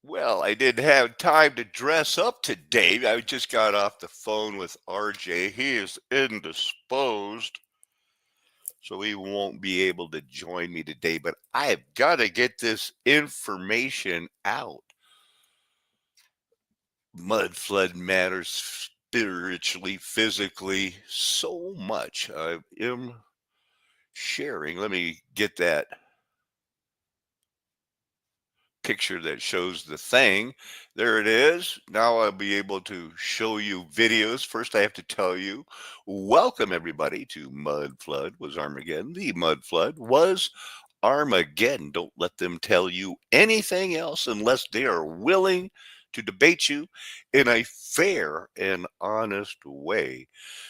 Well, I didn't have time to dress up today. I just got off the phone with RJ. He is indisposed, so he won't be able to join me today. But I have got to get this information out. Mud flood matters spiritually, physically, so much. I am sharing. Let me get that picture that shows the thing. There it is. Now I'll be able to show you videos. First, I have to tell you, welcome everybody to Mud Flood was Armageddon. The Mud Flood was Armageddon. Don't let them tell you anything else unless they are willing to debate you in a fair and honest way.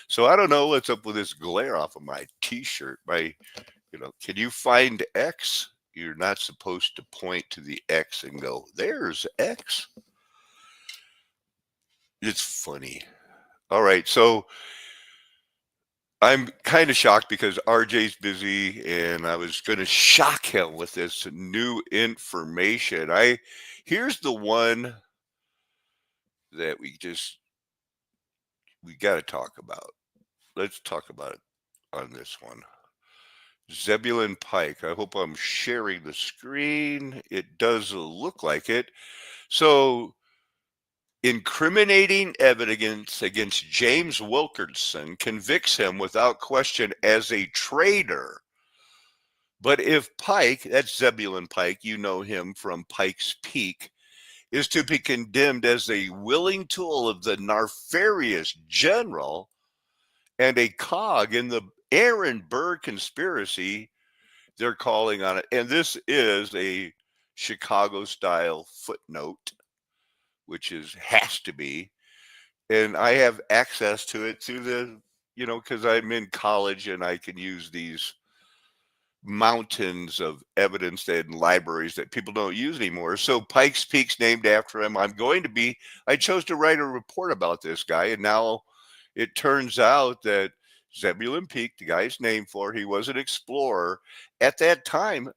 So I don't know what's up with this glare off of my t-shirt. Can you find X? You're not supposed to point to the X and go, there's X. It's funny. All right. So I'm kind of shocked because RJ's busy and I was going to shock him with this new information. Here's the one that we got to talk about. Let's talk about it on this one. Zebulon Pike. I hope I'm sharing the screen. It does look like it. So, incriminating evidence against James Wilkerson convicts him without question as a traitor. But if Pike, that's Zebulon Pike, you know him from Pike's Peak, is to be condemned as a willing tool of the nefarious general and a cog in the Aaron Burr conspiracy, they're calling on it. And this is a Chicago style footnote, which has to be. And I have access to it through because I'm in college and I can use these mountains of evidence and libraries that people don't use anymore. So Pikes Peak's named after him. I chose to write a report about this guy, and now it turns out that Zebulon Peak, the guy's named for, he was an explorer. At that time,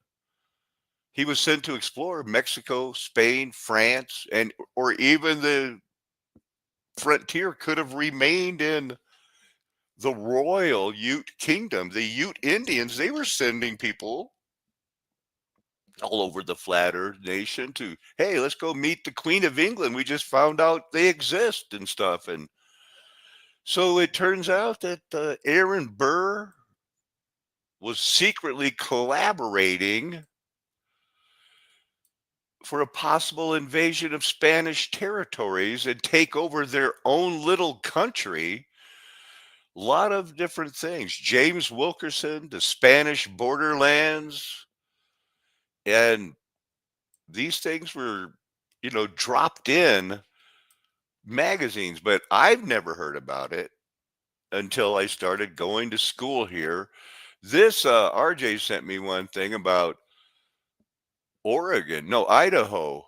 he was sent to explore Mexico, Spain, France, and or even the frontier could have remained in the royal Ute kingdom. The Ute Indians, they were sending people all over the flat earth nation to, hey, let's go meet the Queen of England. We just found out they exist and stuff. And so it turns out that Aaron Burr was secretly collaborating for a possible invasion of Spanish territories and take over their own little country. A lot of different things. James Wilkerson, the Spanish borderlands, and these things were, dropped in magazines, but I've never heard about it until I started going to school here. This RJ sent me one thing about Oregon, no, Idaho.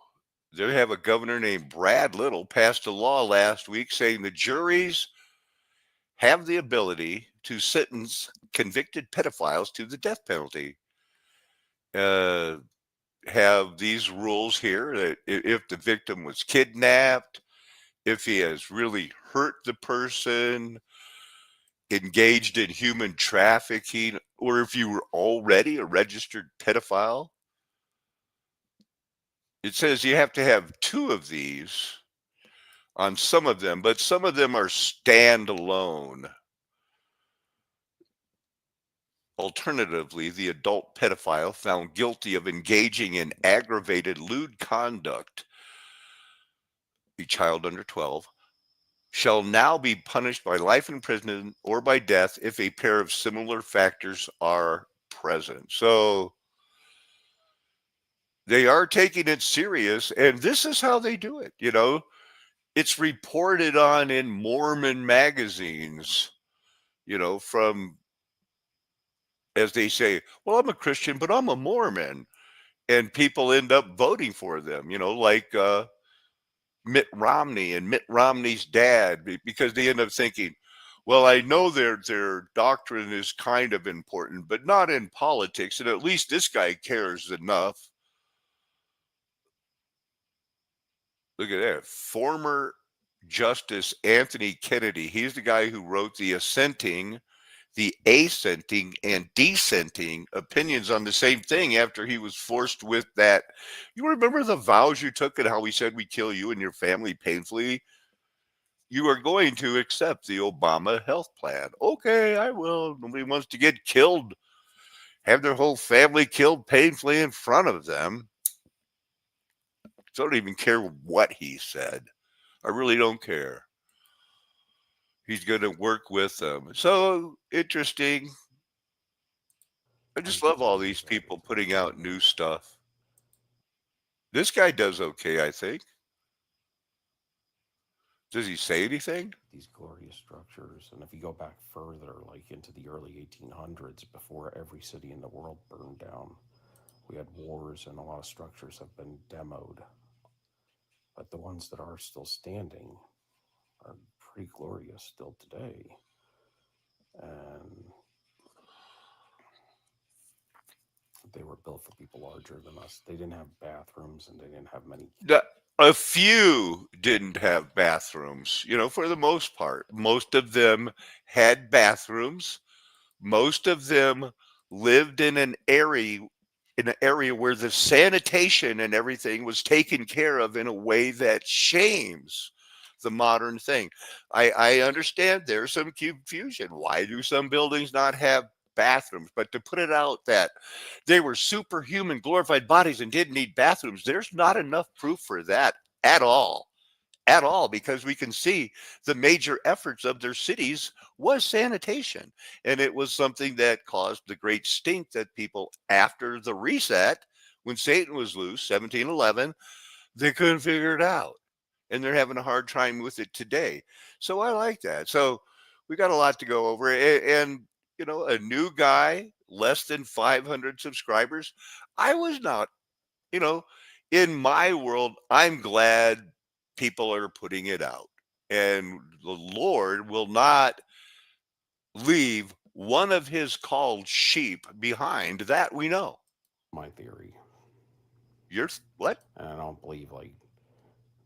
They have a governor named Brad Little passed a law last week saying the juries have the ability to sentence convicted pedophiles to the death penalty. Uh, have these rules here that if the victim was kidnapped, if he has really hurt the person, engaged in human trafficking, or if you were already a registered pedophile, it says you have to have two of these on some of them, but some of them are standalone. Alternatively, the adult pedophile found guilty of engaging in aggravated lewd conduct, a child under 12, shall now be punished by life in prison or by death if a pair of similar factors are present. So they are taking it serious, and this is how they do it. It's reported on in Mormon magazines, from, as they say, well, I'm a Christian, but I'm a Mormon. And people end up voting for them, like Mitt Romney and Mitt Romney's dad, because they end up thinking, well, I know their doctrine is kind of important, but not in politics. And at least this guy cares enough. Look at that. Former Justice Anthony Kennedy. He's the guy who wrote the assenting and dissenting opinions on the same thing after he was forced with that. You remember the vows you took and how he said we kill you and your family painfully? You are going to accept the Obama health plan. Okay, I will. Nobody wants to get killed, have their whole family killed painfully in front of them. So I don't even care what he said. I really don't care. He's going to work with them. So interesting. I I just do love all believe these that people putting out new stuff. This guy does okay, I think. Does he say anything? these glorious structures, and if you go back further, like into the early 1800s, before every city in the world burned down, we had wars, and a lot of structures have been demoed. But the ones that are still standing are pretty glorious still today. And they were built for people larger than us. They didn't have bathrooms and they didn't have many. A few didn't have bathrooms, for the most part. Most of them had bathrooms. Most of them lived in an area where the sanitation and everything was taken care of in a way that shames the modern thing. I understand there's some confusion. Why do some buildings not have bathrooms? But to put it out that they were superhuman glorified bodies and didn't need bathrooms, there's not enough proof for that at all. At all, because we can see the major efforts of their cities was sanitation. And it was something that caused the great stink that people, after the reset, when Satan was loose, 1711, they couldn't figure it out. And they're having a hard time with it today. So I like that. So we got a lot to go over. And a new guy, less than 500 subscribers. I was not, you know, in my world, I'm glad people are putting it out. And the Lord will not leave one of his called sheep behind. That we know. My theory, You're what? and I don't believe like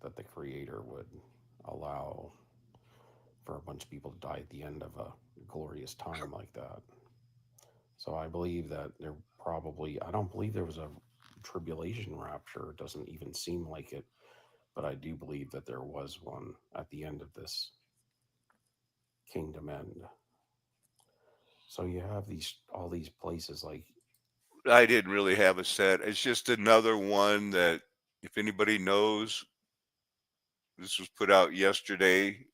that the creator would allow for a bunch of people to die at the end of a glorious time like that. So I believe that there probably, I don't believe there was a tribulation rapture. It doesn't even seem like it, but I do believe that there was one at the end of this kingdom end. So you have all these places like I didn't really have a set. It's just another one that, if anybody knows, this was put out yesterday.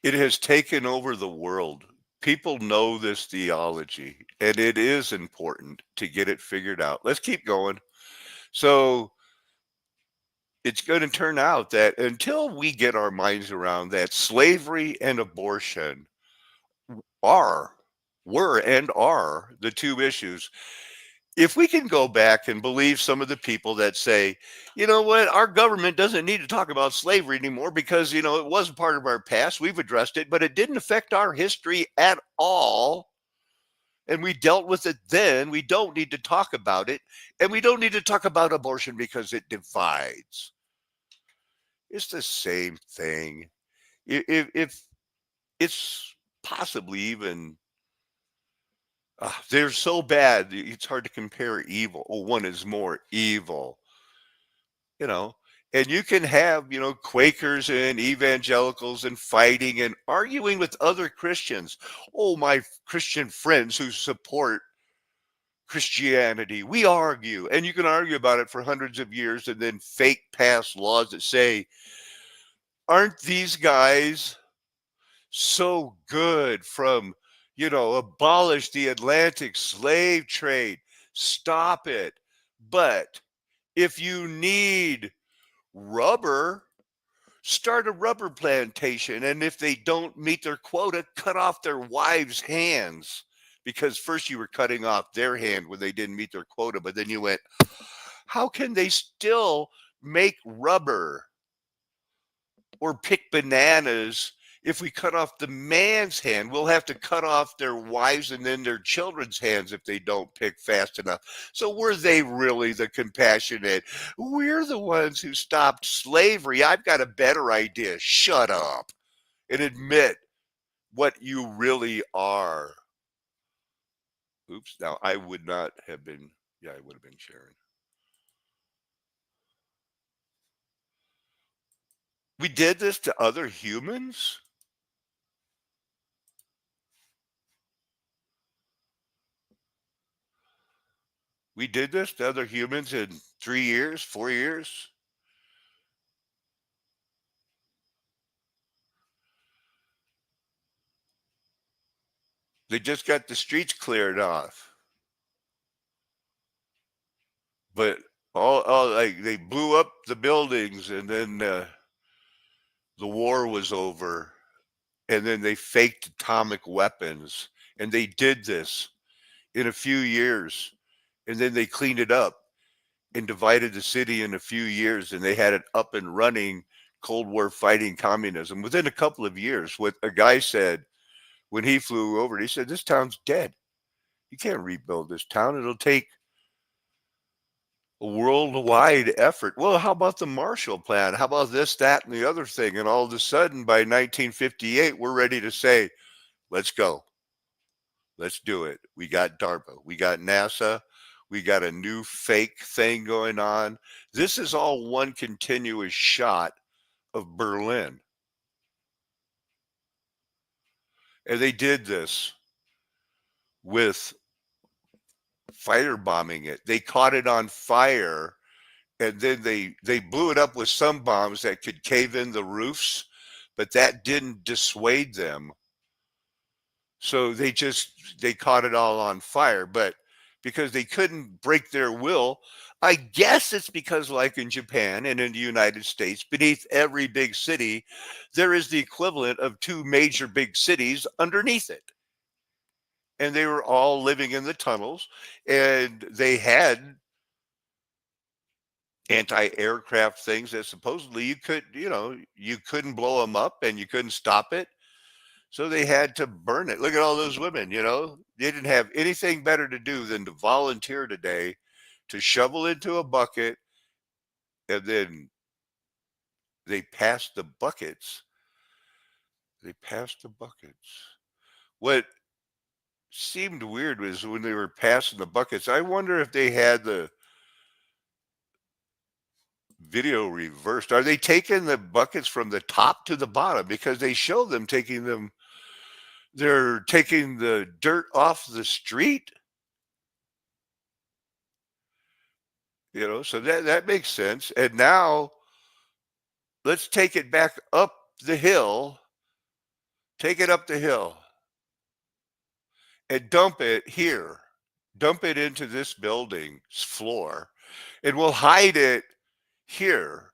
It has taken over the world. People know this theology, and it is important to get it figured out. Let's keep going. So it's going to turn out that until we get our minds around that, slavery and abortion are, were, and are the two issues. If we can go back and believe some of the people that say, you know what, our government doesn't need to talk about slavery anymore because, it wasn't part of our past. We've addressed it, but it didn't affect our history at all. And we dealt with it then. We don't need to talk about it. And we don't need to talk about abortion because it divides. It's the same thing. If it's possibly even, they're so bad, it's hard to compare evil. Oh, one is more evil, you know. And you can have, Quakers and evangelicals and fighting and arguing with other Christians. Oh, my Christian friends who support Christianity, we argue. And you can argue about it for hundreds of years and then fake pass laws that say, aren't these guys so good from, abolish the Atlantic slave trade, stop it. But if you need rubber, start a rubber plantation. And if they don't meet their quota, cut off their wives' hands. Because first you were cutting off their hand when they didn't meet their quota, but then you went, how can they still make rubber or pick bananas If we cut off the man's hand, we'll have to cut off their wives and then their children's hands if they don't pick fast enough. So were they really the compassionate? We're the ones who stopped slavery. I've got a better idea. Shut up and admit what you really are. Oops. Now I would not have been. Yeah, I would have been sharing. We did this to other humans. We did this to other humans in 3 years, 4 years. They just got the streets cleared off, but all like they blew up the buildings, and then the war was over, and then they faked atomic weapons, and they did this in a few years, and then they cleaned it up and divided the city in a few years, and they had it up and running. Cold War fighting communism within a couple of years. What a guy said when he flew over, he said, "This town's dead. You can't rebuild this town. It'll take a worldwide effort." Well, how about the Marshall Plan? How about this, that, and the other thing? And all of a sudden, by 1958, we're ready to say, let's go. Let's do it. We got DARPA. We got NASA. We got a new fake thing going on. This is all one continuous shot of Berlin. And they did this with firebombing it. They caught it on fire, and then they blew it up with some bombs that could cave in the roofs, but that didn't dissuade them. So they caught it all on fire, but because they couldn't break their will, I guess it's because, like in Japan and in the United States, beneath every big city there is the equivalent of two major big cities underneath it, and they were all living in the tunnels, and they had anti-aircraft things that supposedly you couldn't blow them up and you couldn't stop it, so they had to burn it. Look at all those women, they didn't have anything better to do than to volunteer today to shovel into a bucket, and then they passed the buckets. What seemed weird was when they were passing the buckets, I wonder if they had the video reversed. Are they taking the buckets from the top to the bottom? Because they show them they're taking the dirt off the street. So that makes sense. And now let's take it back up the hill. Take it up the hill and dump it here. Dump it into this building's floor, and we'll hide it here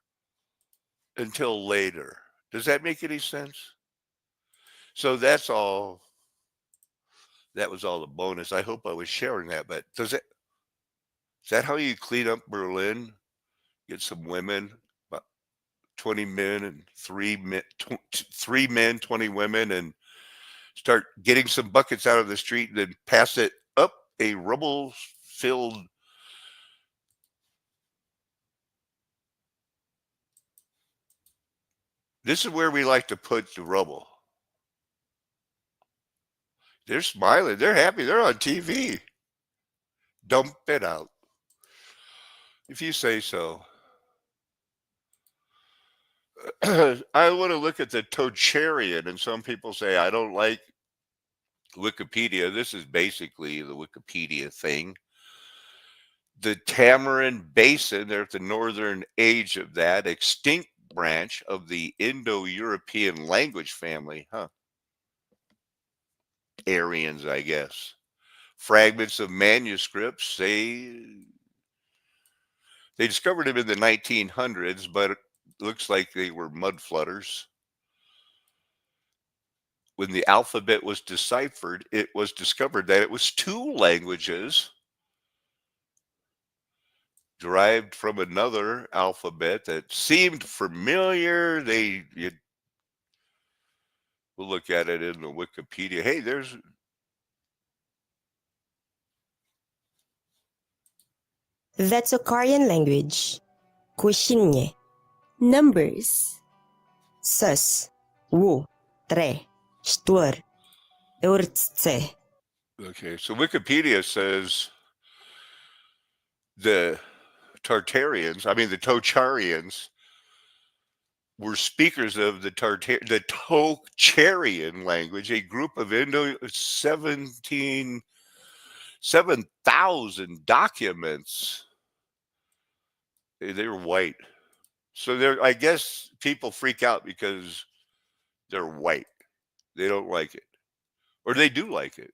until later. Does that make any sense? So that's all. That was all the bonus. I hope I was sharing that. But is that how you clean up Berlin? Get some women, about 20 men and three men, 20 women, and start getting some buckets out of the street and then pass it up a rubble filled. This is where we like to put the rubble. They're smiling. They're happy. They're on TV. Dump it out. If you say so. I want to look at the Tocharian, and some people say I don't like Wikipedia. This is basically the Wikipedia thing. The Tamarin Basin, they're at the northern edge of that extinct branch of the Indo-European language family. Aryans, I guess. Fragments of manuscripts say they discovered them in the 1900s, but it looks like they were mud flooders. When the alphabet was deciphered, it was discovered that it was two languages derived from another alphabet that seemed familiar. We'll look at it in the Wikipedia. Hey, there's That's a Korean language. 구십예. Numbers. sus, wu, tre, shtur, eurtse. okay. So Wikipedia says the Tartarians, I mean the Tocharians, were speakers of the Tocharian language, a group of Indo 7,000 documents. They were white. So they're, I guess people freak out because they're white. They don't like it. Or they do like it.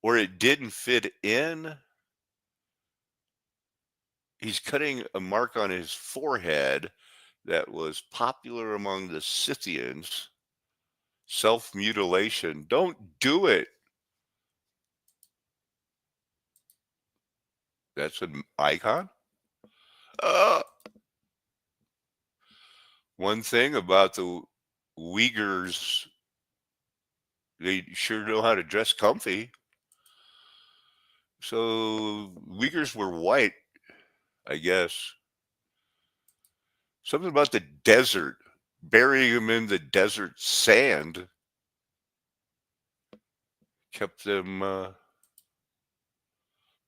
Or it didn't fit in. He's cutting a mark on his forehead that was popular among the Scythians. Self mutilation. Don't do it. That's an icon. Uh, one thing about the Uyghurs, they sure know how to dress comfy. So Uyghurs were white, I guess. Something about the desert, burying them in the desert sand, kept them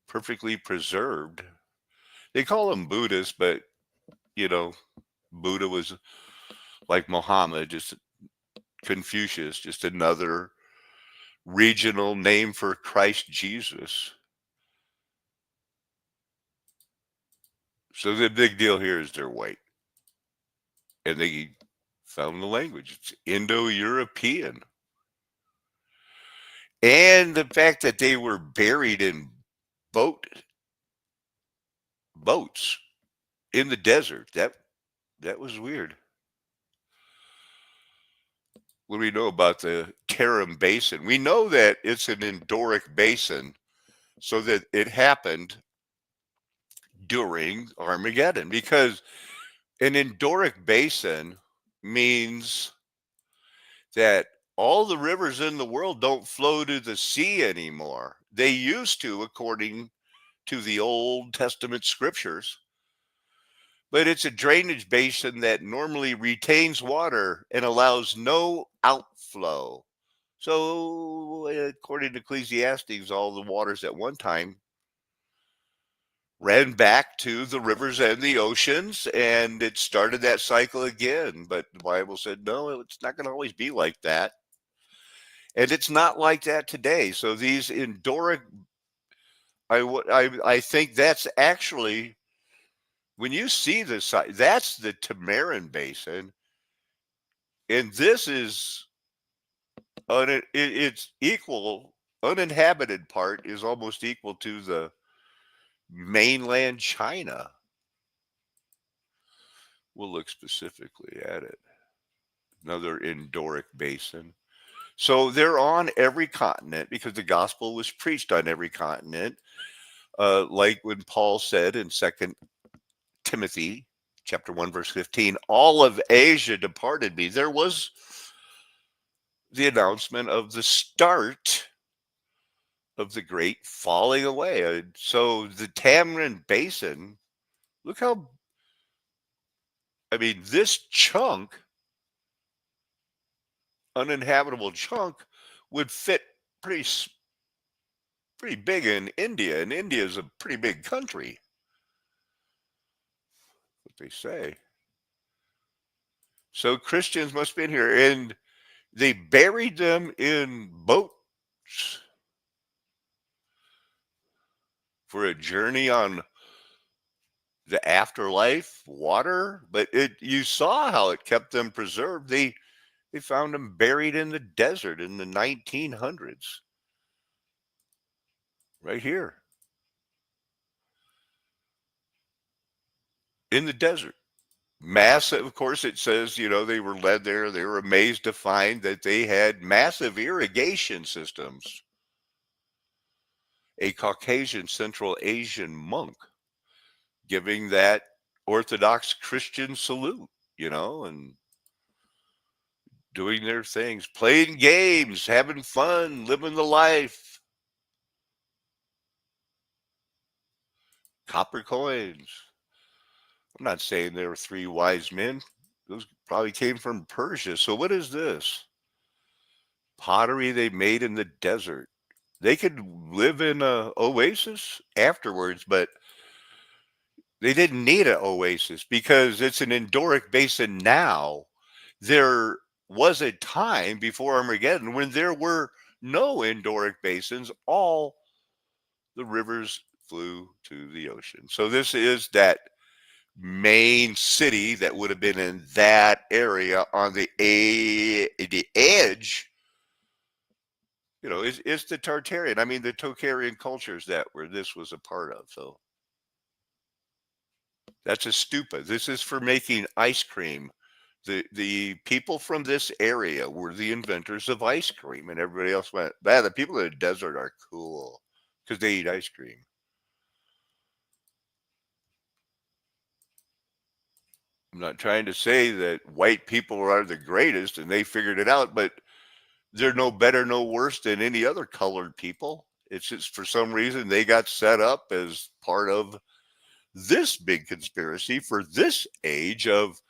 perfectly preserved. They call them Buddhists, but you know, Buddha was like Muhammad, just Confucius, just another regional name for Christ Jesus. So the big deal here is they're white. And they found the language. It's Indo-European. And the fact that they were buried in boats in the desert, that was weird. What do we know about the Tarim Basin? We know that it's an endorheic basin, so that it happened during Armageddon, because an endorheic basin means that all the rivers in the world don't flow to the sea anymore. They used to, according to the Old Testament scriptures, but it's a drainage basin that normally retains water and allows no outflow. So, according to Ecclesiastes, all the waters at one time ran back to the rivers and the oceans, and it started that cycle again. But the Bible said, no, it's not going to always be like that. And it's not like that today. So these endorheic, I think that's actually, when you see this site, that's the Tamarin Basin, and this is it's equal. Uninhabited part is almost equal to the mainland China. We'll look specifically at it. Another endorheic basin. So they're on every continent because the gospel was preached on every continent. Like when Paul said in 2 Timothy chapter 1, verse 15, all of Asia departed me. There was the announcement of the start of the great falling away. So the Tamarin Basin, look how, I mean, this chunk, uninhabitable chunk, would fit pretty big in India, and India is a pretty big country. What they say. So Christians must have been here, and they buried them in boats for a journey on the afterlife water. But you saw how it kept them preserved. They found them buried in the desert in the 1900s, right here in the desert. Massive, of course, it says, they were led there. They were amazed to find that they had massive irrigation systems. A Caucasian Central Asian monk giving that Orthodox Christian salute, and doing their things, playing games, having fun, living the life. Copper coins. I'm not saying there were three wise men. Those probably came from Persia. So what is this? Pottery they made in the desert. They could live in a oasis afterwards, but they didn't need an oasis because it's an endoric basin now. There was a time before Armageddon when there were no endoric basins. All the rivers flew to the ocean. So this is that main city that would have been in that area on the edge. It's the Tartarian. I mean, the Tocharian cultures that where this was a part of. So that's a stupa. This is for making ice cream. The people from this area were the inventors of ice cream, and everybody else went, "Man, the people in the desert are cool because they eat ice cream." I'm not trying to say that white people are the greatest and they figured it out, but they're no better, no worse than any other colored people. It's just for some reason they got set up as part of this big conspiracy for this age of.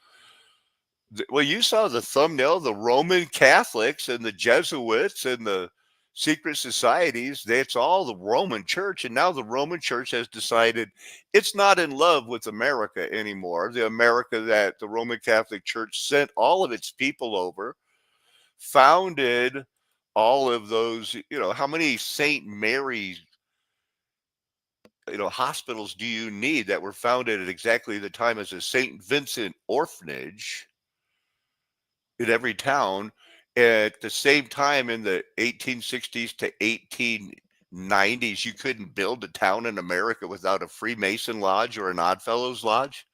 Well, you saw the thumbnail, the Roman Catholics and the Jesuits and the secret societies. That's all the Roman church. And now the Roman church has decided it's not in love with America anymore. The America that the Roman Catholic Church sent all of its people over, founded all of those, how many St. Mary, hospitals do you need that were founded at exactly the time as a St. Vincent orphanage in every town at the same time in the 1860s to 1890s? You couldn't build a town in America without a Freemason lodge or an Oddfellows lodge,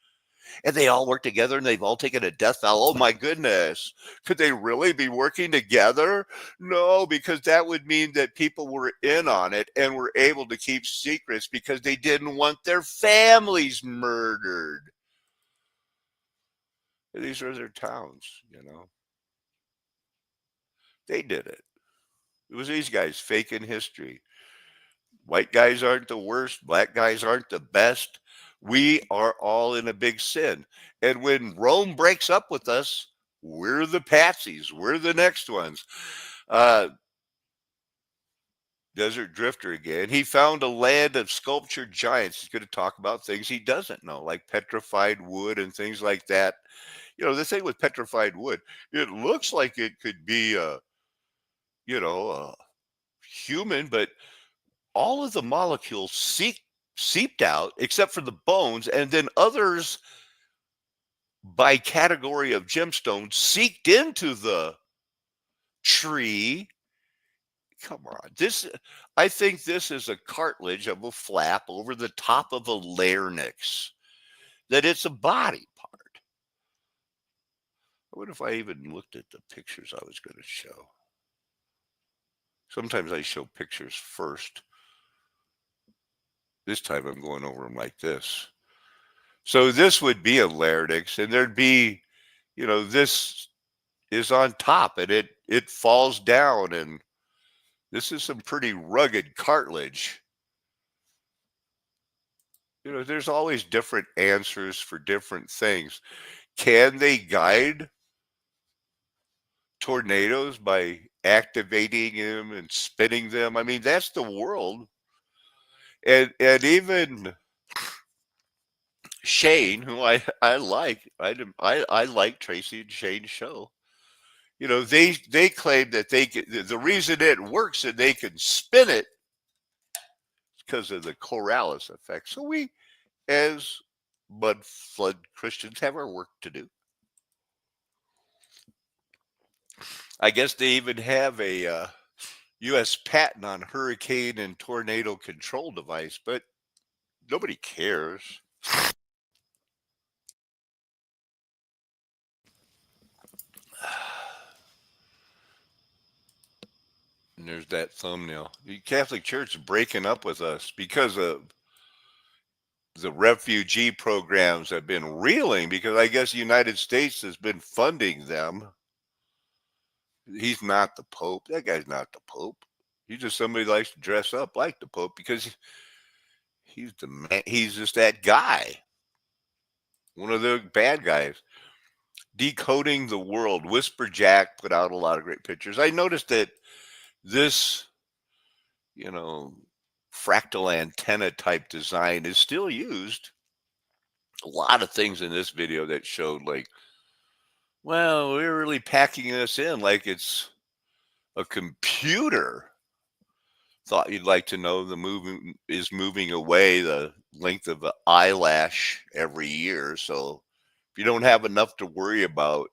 and they all work together and they've all taken a death vow. Oh my goodness, could they really be working together? No, because that would mean that people were in on it and were able to keep secrets because they didn't want their families murdered. These are their towns. They did it. It was these guys faking history. White guys aren't the worst. Black guys aren't the best. We are all in a big sin. And when Rome breaks up with us, we're the patsies. We're the next ones. Uh, Desert Drifter again. He found a land of sculptured giants. He's going to talk about things he doesn't know, like petrified wood and things like that. The thing with petrified wood, it looks like it could be a human, but all of the molecules seeped out except for the bones, and then others by category of gemstones seeped into the tree. Come on. I think this is a cartilage of a flap over the top of a larynx, that it's a body part. I wonder if I even looked at the pictures I was going to show. Sometimes I show pictures first. This time I'm going over them like this. So this would be a larynx, and there'd be, this is on top, and it falls down, and this is some pretty rugged cartilage. There's always different answers for different things. Can they guide tornadoes by activating them and spinning them? I mean, that's the world. And even Shane, who I like, I like Tracy and Shane's show. They claim that the reason it works and they can spin it is because of the Coriolis effect. So we, as Mudflood Christians, have our work to do. I guess they even have a U.S. patent on hurricane and tornado control device, but nobody cares. And there's that thumbnail. The Catholic Church is breaking up with us because of the refugee programs have been reeling, because I guess the United States has been funding them. He's not the Pope. That guy's not the Pope. He's just somebody who likes to dress up like the Pope because he's the man. He's just that guy. One of the bad guys. Decoding the World. Whisper Jack put out a lot of great pictures. I noticed that this, you know, fractal antenna type design is still used. A lot of things in this video that showed like, well, we're really packing this in like it's a computer. Thought you'd like to know the movement is moving away the length of an eyelash every year. So if you don't have enough to worry about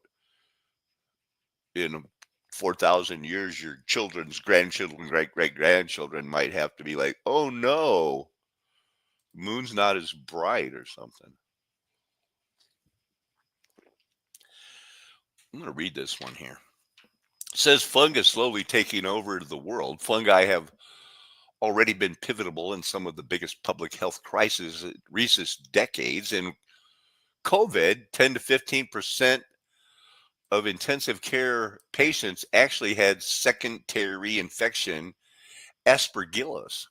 in 4,000 years, your children's grandchildren, great great grandchildren might have to be like, oh no, the moon's not as bright or something. I'm going to read this one here. It says fungus slowly taking over the world. Fungi have already been pivotal in some of the biggest public health crises in recent decades. In COVID, 10 to 15% of intensive care patients actually had secondary infection, aspergillus.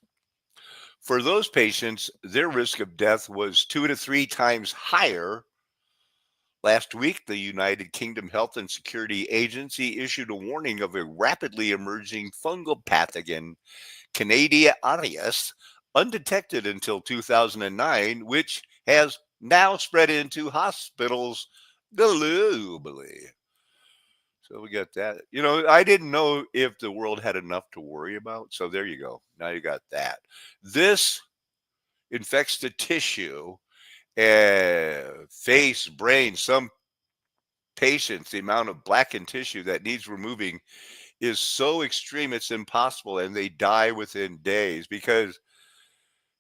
For those patients, their risk of death was 2 to 3 times higher. Last week, the United Kingdom Health and Security Agency issued a warning of a rapidly emerging fungal pathogen, Canadia aureus, undetected until 2009, which has now spread into hospitals globally. So we got that. You know, I didn't know if the world had enough to worry about. So there you go. Now you got that. This infects the tissue, face, brain. Some patients, the amount of blackened tissue that needs removing is so extreme it's impossible, and they die within days because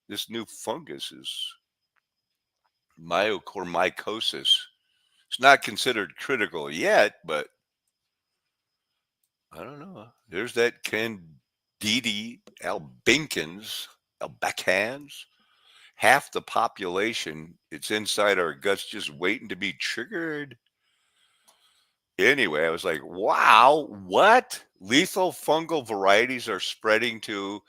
this new fungus is mycormycosis. It's not considered critical yet, but I don't know. There's that Candida albicans. Half the population, it's inside our guts just waiting to be triggered. Anyway, I was like, wow, what? Lethal fungal varieties are spreading to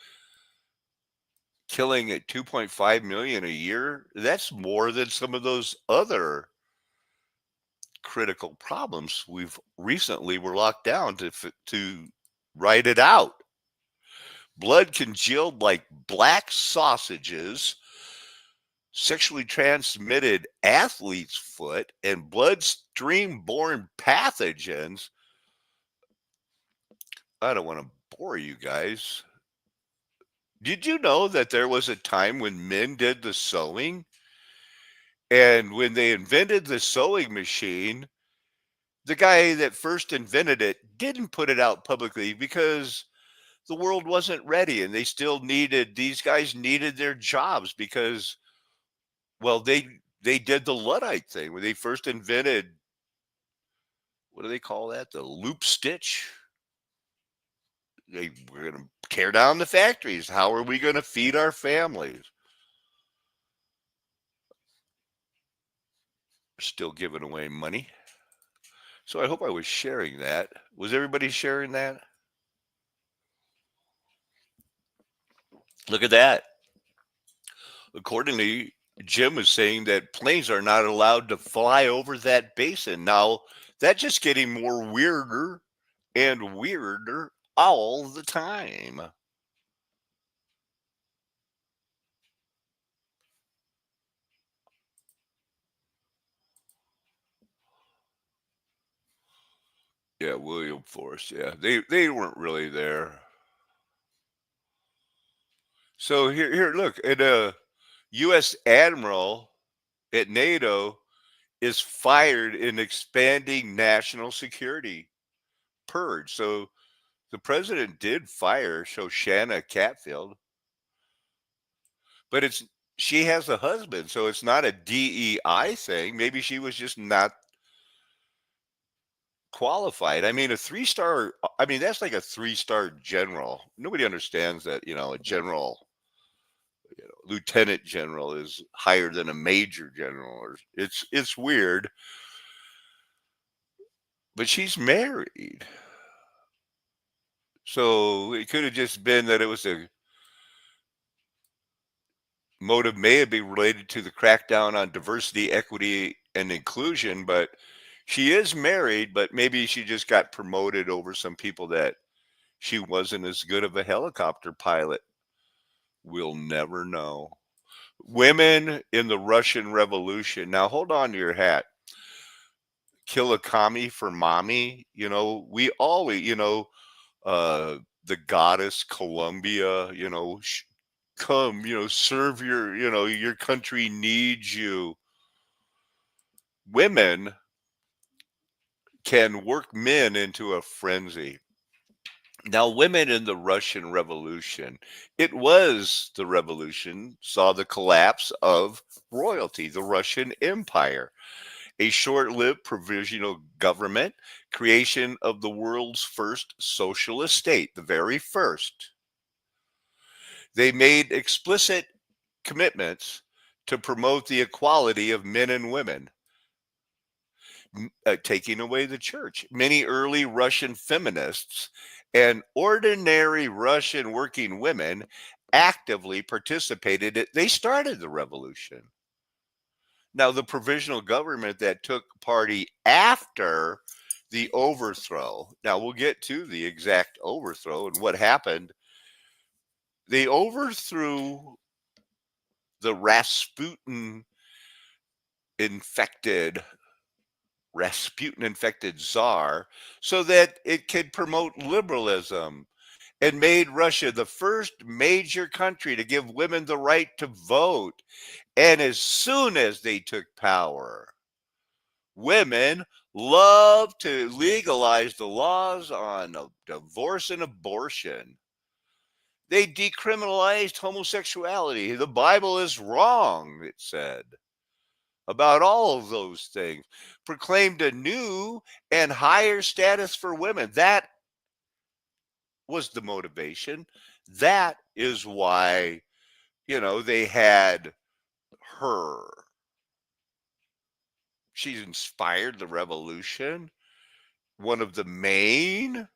killing at 2.5 million a year. That's more than some of those other critical problems we've recently were locked down to write it out. Blood congealed like black sausages, sexually transmitted athlete's foot, and bloodstream-borne pathogens. I don't want to bore you guys. Did you know that there was a time when men did the sewing? And when they invented the sewing machine, the guy that first invented it didn't put it out publicly because the world wasn't ready, and these guys needed their jobs because, well, they did the Luddite thing when they first invented, what do they call that? The loop stitch. They were going to tear down the factories. How are we going to feed our families? Still giving away money. So I hope I was sharing that. Was everybody sharing that? Look at that. Accordingly, Jim was saying that planes are not allowed to fly over that basin. Now, that's just getting more weirder and weirder all the time. Yeah, William Force. Yeah, they weren't really there. So here, look, and a U.S. admiral at NATO is fired in expanding national security purge. So the president did fire Shoshana Catfield, but she has a husband, so it's not a DEI thing. Maybe she was just not qualified. I mean, a 3-star. I mean, that's like a 3-star general. Nobody understands that. A general, lieutenant general is higher than a major general. Or it's weird. But she's married. So it could have just been that it was a motive may have been related to the crackdown on diversity, equity, and inclusion, but she is married, but maybe she just got promoted over some people that she wasn't as good of a helicopter pilot. We'll never know. Women in the Russian Revolution. Now hold on to your hat. Kill a commie for mommy. We always, the goddess Columbia, come, serve your country needs you. Women can work men into a frenzy. Now, women in the Russian Revolution, it was the revolution, saw the collapse of royalty, the Russian Empire, a short lived provisional government, creation of the world's first socialist state, the very first. They made explicit commitments to promote the equality of men and women, taking away the church. Many early Russian feminists and ordinary Russian working women actively participated. They started the revolution. Now, the provisional government that took party after the overthrow, now we'll get to the exact overthrow and what happened. They overthrew the infected Rasputin infected czar so that it could promote liberalism and made Russia the first major country to give women the right to vote. And as soon as they took power, women loved to legalize the laws on divorce and abortion. They decriminalized homosexuality. The Bible is wrong, it said, about all of those things, proclaimed a new and higher status for women. That was the motivation. That is why, they had her. She's inspired the revolution. One of the main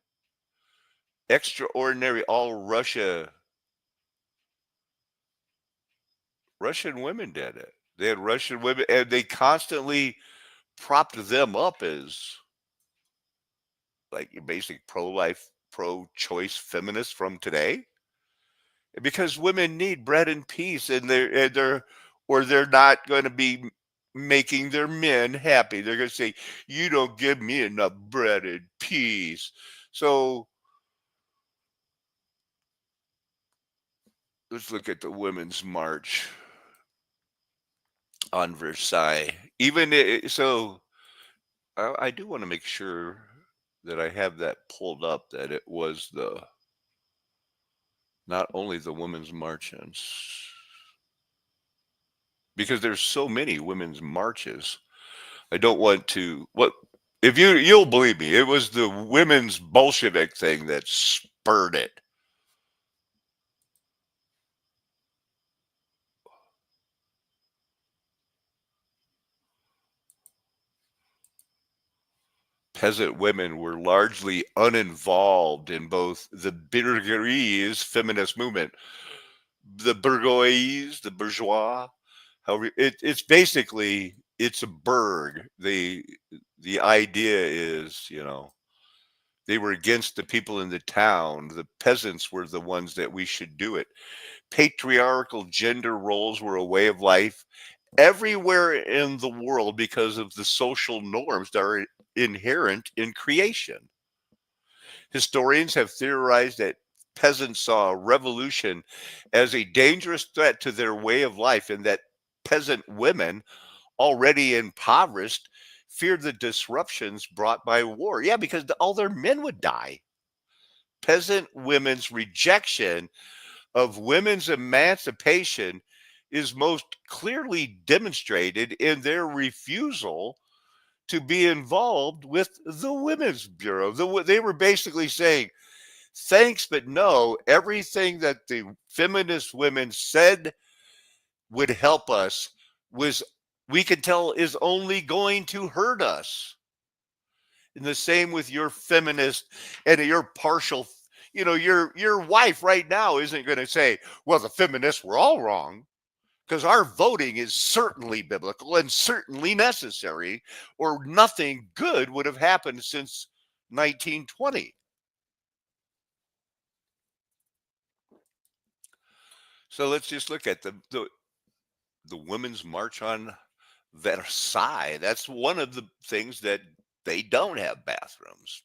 extraordinary Russian women did it. They had Russian women, and they constantly propped them up as like your basic pro-life, pro-choice feminists from today, because women need bread and peace, and they're not going to be making their men happy. They're going to say, "You don't give me enough bread and peace." So let's look at the Women's March on Versailles. So, I do want to make sure that I have that pulled up, that it was not only the Women's Marches, because there's so many women's marches. I don't want to, if you'll believe me, it was the women's Bolshevik thing that spurred it. Peasant women were largely uninvolved in both the bourgeois feminist movement, the bourgeois. However, it's basically, it's a burg. The idea is, they were against the people in the town. The peasants were the ones that we should do it. Patriarchal gender roles were a way of life everywhere in the world because of the social norms that are inherent in creation. Historians have theorized that peasants saw a revolution as a dangerous threat to their way of life, and that peasant women, already impoverished, feared the disruptions brought by war. Yeah, because all their men would die. Peasant women's rejection of women's emancipation is most clearly demonstrated in their refusal to be involved with the Women's Bureau. They were basically saying, thanks, but no. Everything that the feminist women said would help us was, we can tell, is only going to hurt us. And the same with your feminist and your partial, your wife right now isn't going to say, well, the feminists were all wrong, because our voting is certainly biblical and certainly necessary, or nothing good would have happened since 1920. So let's just look at the Women's March on Versailles. That's one of the things that they don't have bathrooms.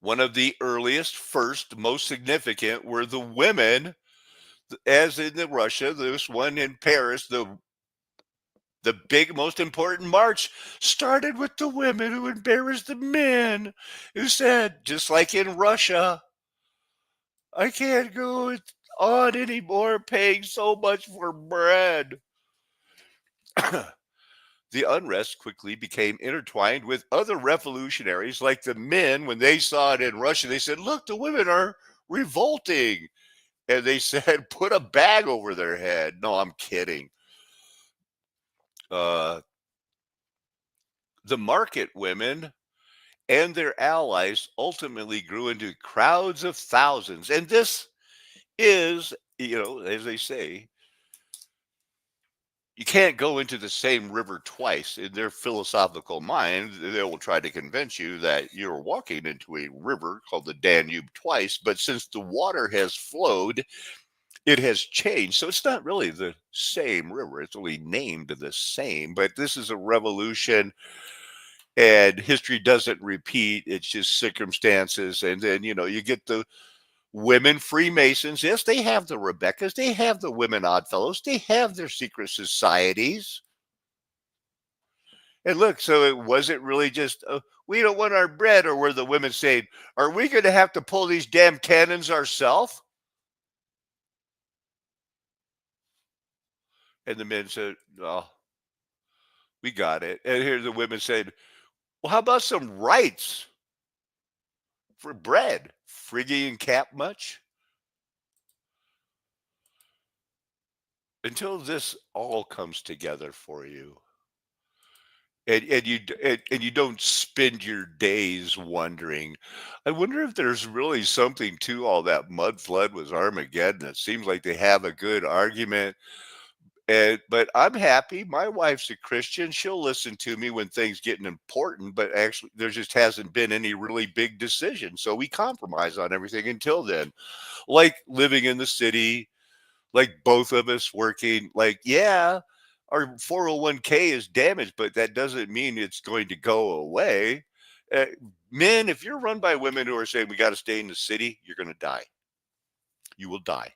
One of the earliest, first, most significant were the women, as in the Russia, this one in Paris, the big, most important march started with the women who embarrassed the men, who said, just like in Russia, I can't go on anymore paying so much for bread. The unrest quickly became intertwined with other revolutionaries, like the men. When they saw it in Russia, they said, look, the women are revolting. And they said, put a bag over their head. No, I'm kidding. Uh, the market women and their allies ultimately grew into crowds of thousands. And this is, as they say, you can't go into the same river twice. In their philosophical mind, they will try to convince you that you're walking into a river called the Danube twice. But since the water has flowed, it has changed. So it's not really the same river. It's only named the same. But this is a revolution, and history doesn't repeat. It's just circumstances. And then, you get the women Freemasons. Yes, they have the Rebeccas. They have the women Oddfellows. They have their secret societies. And look, so it wasn't really just, we don't want our bread, or were the women saying, are we going to have to pull these damn cannons ourselves? And the men said, oh, we got it. And here the women said, well, how about some rights for bread? Phrygian cap much? Until this all comes together for you, and you don't spend your days wondering, I wonder if there's really something to all that. Mudflood was Armageddon. It seems like they have a good argument. But I'm happy. My wife's a Christian. She'll listen to me when things getting important, but actually there just hasn't been any really big decision. So we compromise on everything until then. Like living in the city, like both of us working, like, yeah, our 401k is damaged, but that doesn't mean it's going to go away. Uh, Men, if you're run by women who are saying we got to stay in the city, you're going to die. You will die.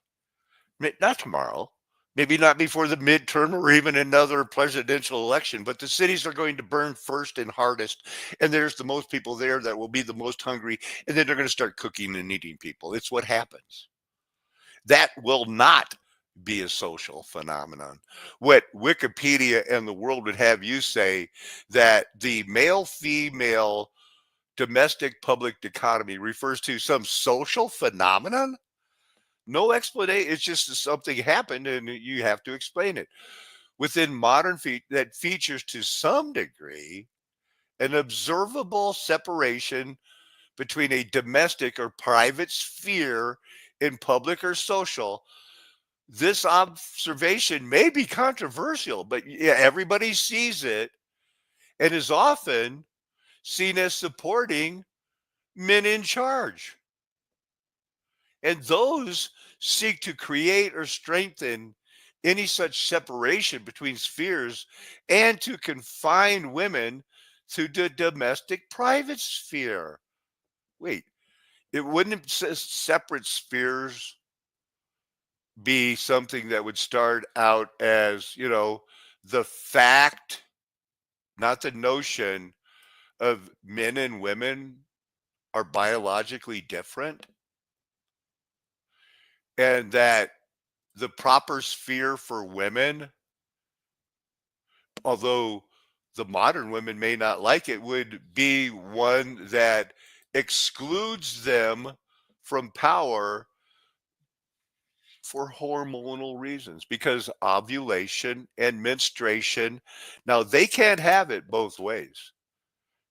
Not tomorrow, maybe not before the midterm or even another presidential election, but the cities are going to burn first and hardest. And there's the most people there that will be the most hungry. And then they're going to start cooking and eating people. It's what happens. That will not be a social phenomenon. What Wikipedia and the world would have you say, that the male female domestic public dichotomy refers to some social phenomenon? No explanation. It's just something happened and you have to explain it. Within modern that features to some degree an observable separation between a domestic or private sphere in public or social. This observation may be controversial, but yeah, everybody sees it and is often seen as supporting men in charge. And those seek to create or strengthen any such separation between spheres and to confine women to the domestic private sphere. Wait, it wouldn't separate spheres be something that would start out as, the fact, not the notion of men and women are biologically different, and that the proper sphere for women, although the modern women may not like it, would be one that excludes them from power for hormonal reasons, because ovulation and menstruation, now they can't have it both ways,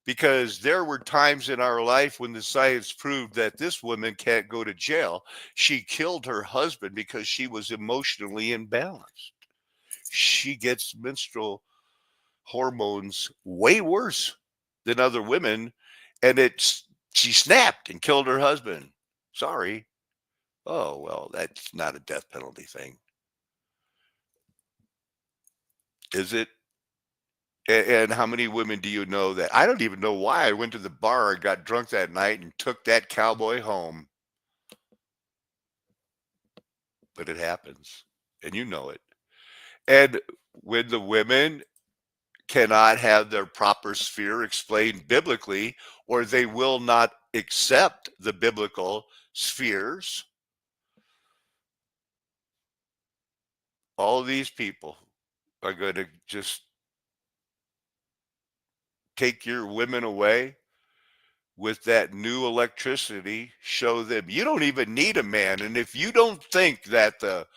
because there were times in our life when the science proved that this woman can't go to jail. She killed her husband because she was emotionally imbalanced. She gets menstrual hormones way worse than other women, and she snapped and killed her husband. Sorry. Oh, well, that's not a death penalty thing, is it? And how many women do you know that I don't even know why I went to the bar and got drunk that night and took that cowboy home, but it happens, and you know it. And when the women cannot have their proper sphere explained biblically, or they will not accept the biblical spheres, all these people are going to just take your women away with that new electricity. Show them you don't even need a man. And if you don't think that the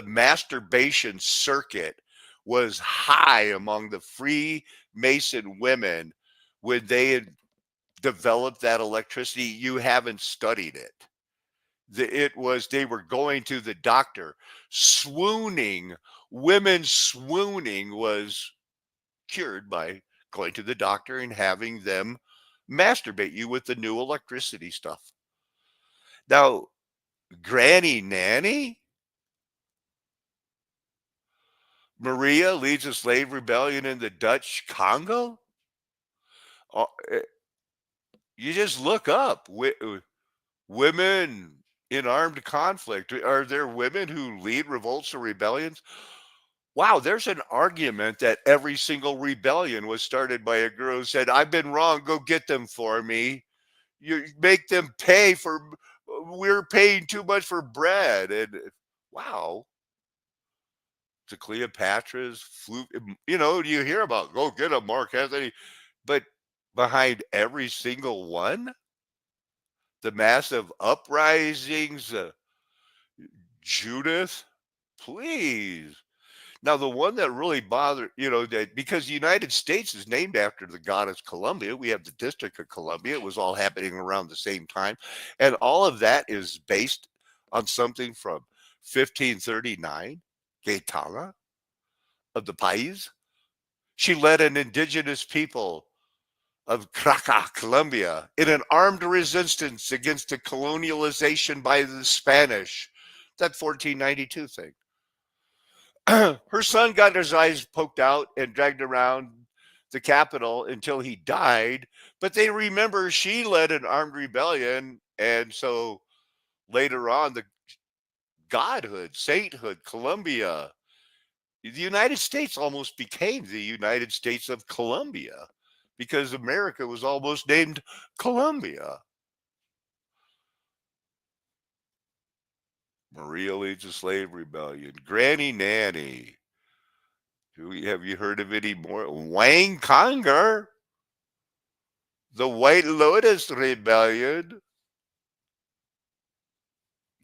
masturbation circuit was high among the Freemason women when they had developed that electricity, you haven't studied it. They were going to the doctor, swooning. Women swooning was cured by going to the doctor and having them masturbate you with the new electricity stuff. Now, Granny Nanny, Maria leads a slave rebellion in the Dutch Congo. Uh, eh, You just look up women in armed conflict. Are there women who lead revolts or rebellions? Wow, there's an argument that every single rebellion was started by a girl who said, I've been wrong, go get them for me. You make them pay for, we're paying too much for bread. And wow, the Cleopatra's flew, you hear about, go get them, Mark Anthony. But behind every single one, the massive uprisings, Judith, please. Now, the one that really bothered, that because the United States is named after the goddess Columbia, we have the District of Columbia. It was all happening around the same time. And all of that is based on something from 1539, Gaetana of the Pais. She led an indigenous people of Craca, Colombia, in an armed resistance against the colonialization by the Spanish. That 1492 thing. Her son got his eyes poked out and dragged around the capital until he died. But they remember she led an armed rebellion. And so later on, the godhood, sainthood, Columbia, the United States almost became the United States of Colombia because America was almost named Columbia. Maria leads a slave rebellion. Granny Nanny. Have you heard of any more? Wang Conger, the White Lotus Rebellion.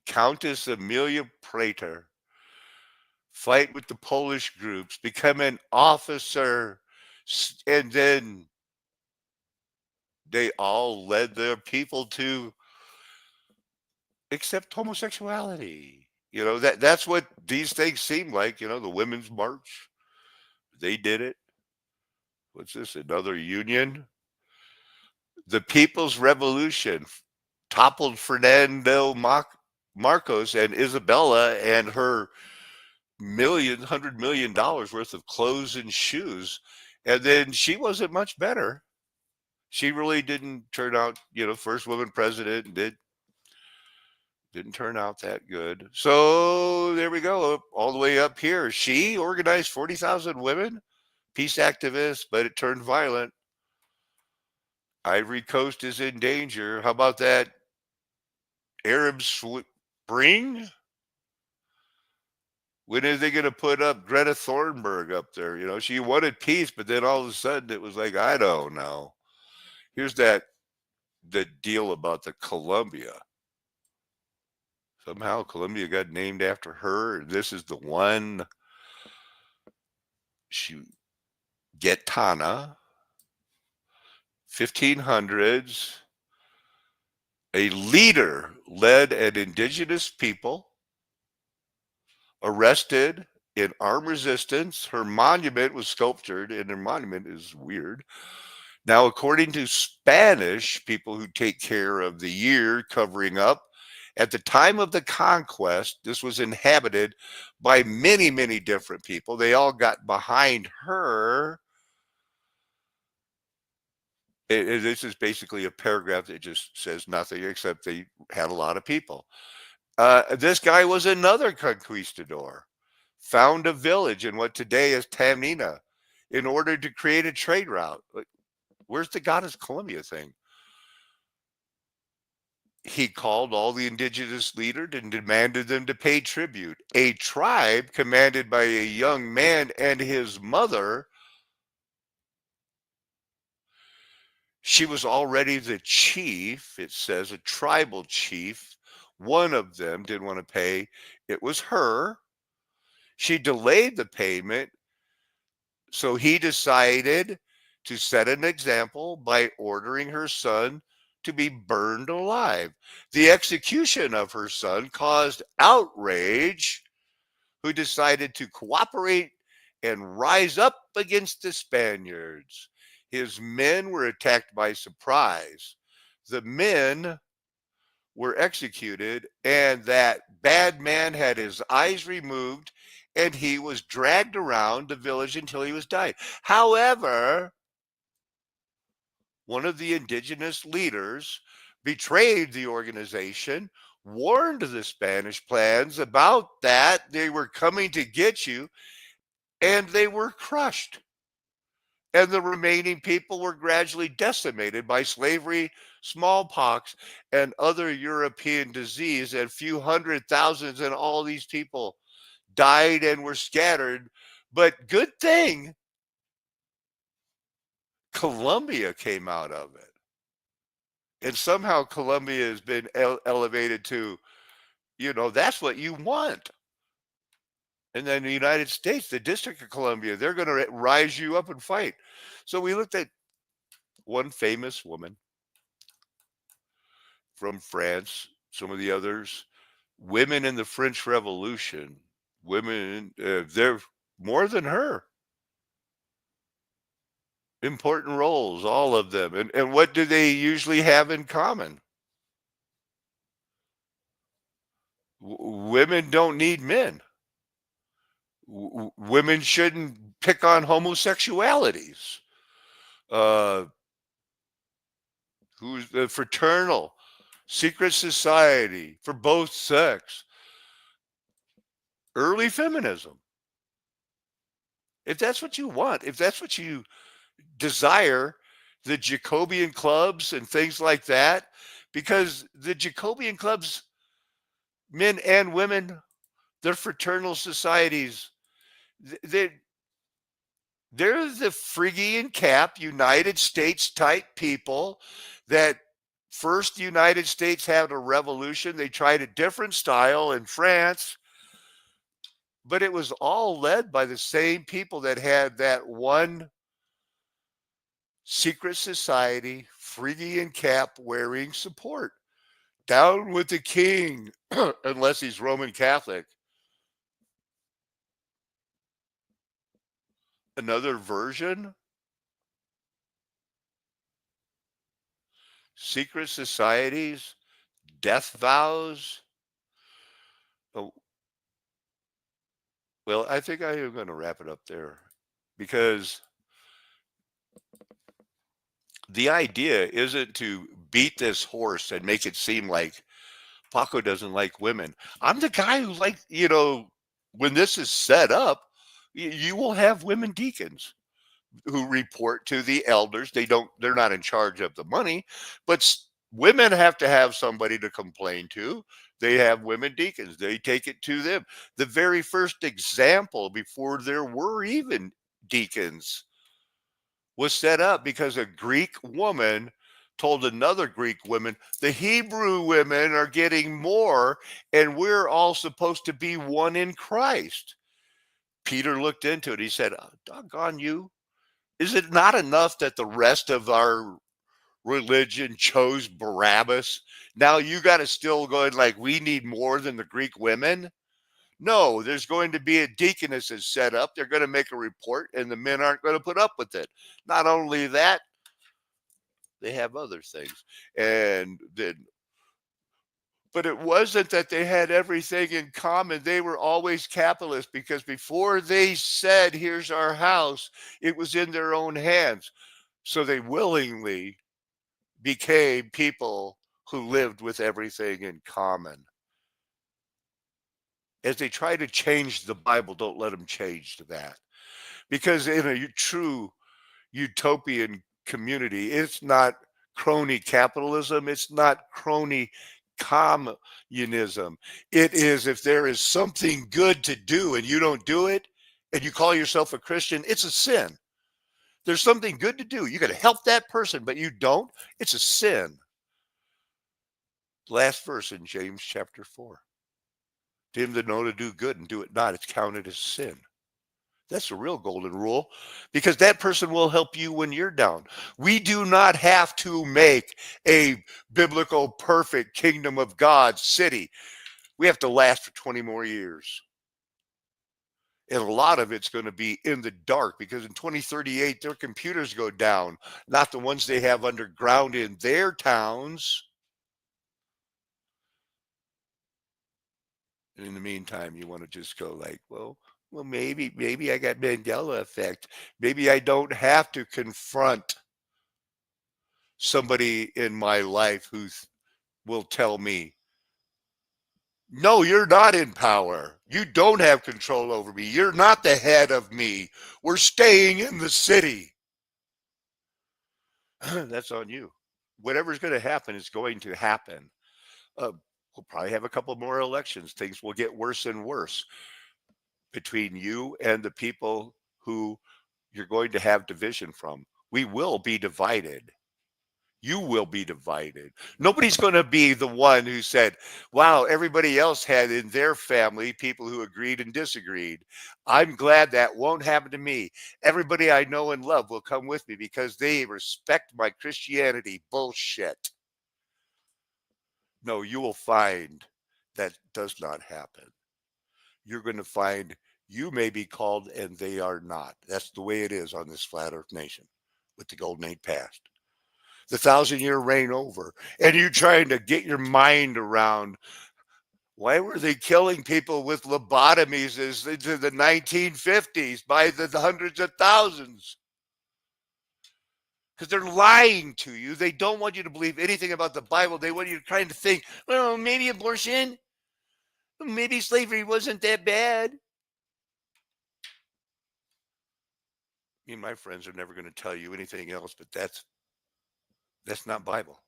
Countess Amelia Prater, fight with the Polish groups, become an officer, and then they all led their people to accept homosexuality. That's what these things seem like. The Women's March, they did it. What's this? Another union? The People's Revolution toppled Fernando Marcos and Isabella and her $100 million worth of clothes and shoes. And then she wasn't much better. She really didn't turn out, first woman president didn't turn out that good. So there we go, all the way up here. She organized 40,000 women, peace activists, but it turned violent. Ivory Coast is in danger. How about that Arab Spring? When are they going to put up Greta Thunberg up there? She wanted peace, but then all of a sudden it was like, I don't know. Here's the deal about the Columbia. Somehow Columbia got named after her. This is the one. Gaetana, 1500s, a leader led an indigenous people arrested in armed resistance. Her monument was sculptured, and her monument is weird. Now, according to Spanish people who take care of the year covering up, at the time of the conquest, this was inhabited by many, many different people. They all got behind her. This is basically a paragraph that just says nothing except they had a lot of people. This guy was another conquistador, found a village in what today is Tamina in order to create a trade route. Where's the Goddess Columbia thing? He called all the indigenous leaders and demanded them to pay tribute. A tribe commanded by a young man and his mother, she was already the chief, it says, a tribal chief. One of them didn't want to pay. It was her. She delayed the payment, so he decided to set an example by ordering her son to be burned alive. The execution of her son caused outrage, who decided to cooperate and rise up against the Spaniards. His men were attacked by surprise. The men were executed, and that bad man had his eyes removed, and he was dragged around the village until he was died. However, one of the indigenous leaders betrayed the organization, warned the Spanish plans about that. They were coming to get you, and they were crushed. And the remaining people were gradually decimated by slavery, smallpox, and other European disease. And a few hundred thousands, and all these people died and were scattered. But good thing Colombia came out of it. And somehow Colombia has been elevated to, that's what you want. And then the United States, the District of Columbia, they're going to rise you up and fight. So we looked at one famous woman from France, some of the others, women in the French Revolution, women, they're more than her. Important roles, all of them. And what do they usually have in common? Women don't need men. Women shouldn't pick on homosexualities. Who's the fraternal, secret society for both sex, early feminism. If that's what you want, if that's what you desire, the Jacobian clubs and things like that, because the Jacobian clubs, men and women, they're fraternal societies. They're the Phrygian Cap, United States type people that first the United States had a revolution. They tried a different style in France, but it was all led by the same people that had that one secret society, Phrygian Cap wearing support. Down with the king, unless he's Roman Catholic. Another version, secret societies, death vows. Oh, well, I think I am going to wrap it up there, because the idea isn't to beat this horse and make it seem like Paco doesn't like women. I'm the guy who when this is set up, you will have women deacons who report to the elders. They're not in charge of the money, but women have to have somebody to complain to. They have women deacons. They take it to them. The very first example, before there were even deacons, was set up because a Greek woman told another Greek woman, the Hebrew women are getting more, and we're all supposed to be one in Christ. Peter looked into it. He said, doggone you. Is it not enough that the rest of our religion chose Barabbas. Now you got to still go like, we need more than the Greek women. No, there's going to be a deaconess that's set up. They're going to make a report, and the men aren't going to put up with it. Not only that, they have other things. And then, but it wasn't that they had everything in common. They were always capitalist, because before they said, here's our house, it was in their own hands. So they willingly became people who lived with everything in common. As they try to change the Bible, don't let them change that. Because in a true utopian community, it's not crony capitalism, it's not crony communism. It is, if there is something good to do and you don't do it, and you call yourself a Christian, it's a sin. There's something good to do. You got to help that person, but you don't. It's a sin. Last verse in James chapter 4. To him that know to do good and do it not, it's counted as sin. That's a real golden rule, because that person will help you when you're down. We do not have to make a biblical, perfect kingdom of God city. We have to last for 20 more years. And a lot of it's going to be in the dark, because in 2038, their computers go down, not the ones they have underground in their towns. And in the meantime, you want to just go like, well, maybe I got Mandela effect. Maybe I don't have to confront somebody in my life who will tell me, no, you're not in power. You don't have control over me. You're not the head of me. We're staying in the city. That's on you. Whatever's going to happen is going to happen. We'll probably have a couple more elections. Things will get worse and worse between you and the people who you're going to have division from. We will be divided. You will be divided. Nobody's going to be the one who said, wow, everybody else had in their family people who agreed and disagreed. I'm glad that won't happen to me. Everybody I know and love will come with me because they respect my Christianity. Bullshit. No, you will find that does not happen. You're going to find you may be called and they are not. That's the way it is on this flat earth nation with the golden age past. The 1,000-year reign over. And you trying to get your mind around, why were they killing people with lobotomies into the 1950s by the hundreds of thousands? Because they're lying to you. They don't want you to believe anything about the Bible. They want you to try to think, well, maybe abortion, maybe slavery wasn't that bad. Me and my friends are never going to tell you anything else, but that's not Bible.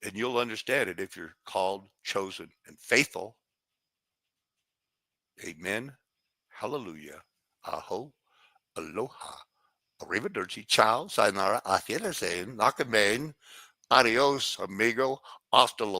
And you'll understand it if you're called, chosen, and faithful. Amen. Hallelujah. Aho. Aloha. Arrivederci. Ciao. Sayonara. Auf Wiedersehen. Nakamain. Adios, amigo. Hasta luego.